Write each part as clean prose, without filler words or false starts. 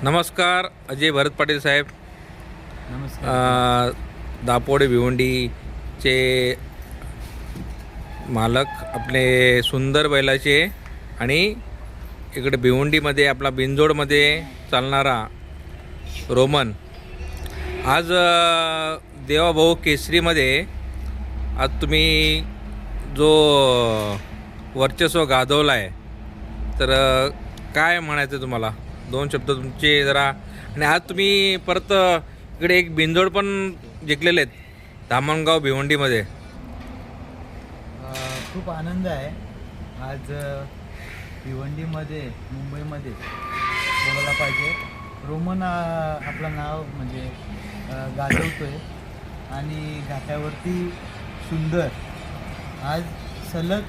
नमस्कार, अजय भरत पाटील साहेब. नमस्कार. दापोडे भिवंडीचे मालक आपले सुंदर बैलाचे आणि इकडे भिवंडीमध्ये आपला बिंजोडमध्ये चालणारा रोमन. आज देवाभाऊ केसरीमध्ये आज तुम्ही जो वर्चस्व गाजवला आहे, तर काय म्हणायचं तुम्हाला? दोन शब्द तुमचे जरा. आणि आज तुम्ही परत इकडे एक बिंजोड पण जिंकलेले आहेत धामणगाव भिवंडीमध्ये. खूप आनंद आहे आज भिवंडीमध्ये मुंबईमध्ये बोलायला पाहिजे. रोमन आपलं नाव म्हणजे गाजवतोय आणि घाटावरती सुंदर आज सलग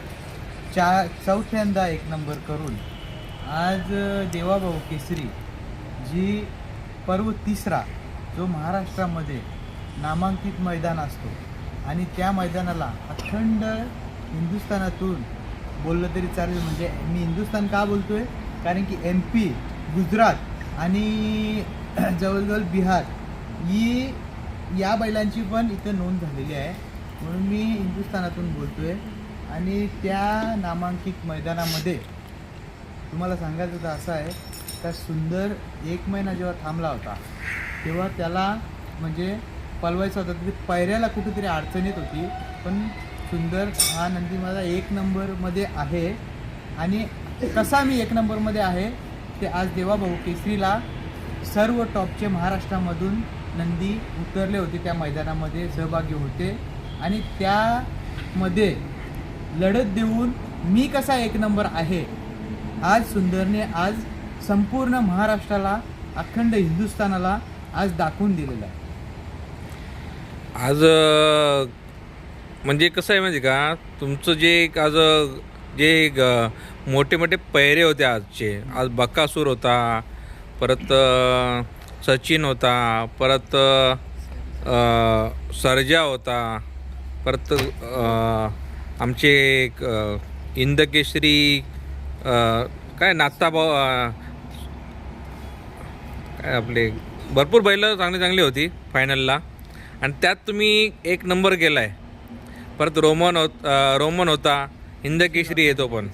चौथ्यांदा एक नंबर करून आज देवाभाऊ केसरी जी पर्व तिसरा जो महाराष्ट्रामध्ये नामांकित मैदान असतो आणि त्या मैदानाला अखंड हिंदुस्थानातून बोललं तरी चालेल. म्हणजे मी हिंदुस्थान का बोलतोय, कारण की MP, गुजरात आणि जवळजवळ बिहार ही या बैलांची पण इथं नोंद झालेली आहे, म्हणून मी हिंदुस्थानातून बोलतोय. आणि त्या नामांकित मैदानामध्ये तुम्हाला सांगायचं तर असं आहे का सुंदर 1 महिना जेव्हा थांबला होता तेव्हा त्याला म्हणजे पळवायचा होता, तरी पायऱ्याला कुठेतरी अडचण येत होती. पण सुंदर हा नंदी माझा 1 नंबरमध्ये आहे. आणि कसा मी 1 नंबरमध्ये आहे ते आज देवाभाऊ केसरीला सर्व टॉपचे महाराष्ट्रामधून नंदी उतरले होते, त्या मैदानामध्ये सहभागी होते आणि त्यामध्ये लढत देऊन मी कसा 1 नंबर आहे आज सुंदरने आज संपूर्ण महाराष्ट्राला अखंड हिंदुस्थानाला आज दाखवून दिलेलं आहे. आज म्हणजे कसं आहे माहिती का, तुमचं जे आज जे मोठे मोठे पैरे होते आजचे, आज बकासूर होता, परत सचिन होता, परत सर्जा होता, परत आमचे इंदकेसरी काय नाताभाऊ, काय आपले भरपूर बैलं चांगली चांगली होती फायनलला. आणि त्यात तुम्ही 1 नंबर केला आहे. परत रोमन होता, हिंदकेसरी येतो पण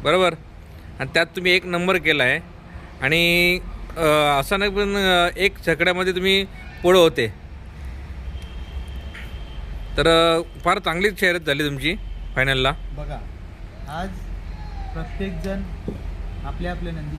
बरोबर, आणि त्यात तुम्ही 1 नंबर केला आहे. आणि असं नाही पण एक छकड्यामध्ये तुम्ही पुढं होते, तर फार चांगलीच शर्यत झाली तुमची फायनलला. बघा आज प्रत्येकजण आपल्या नंदी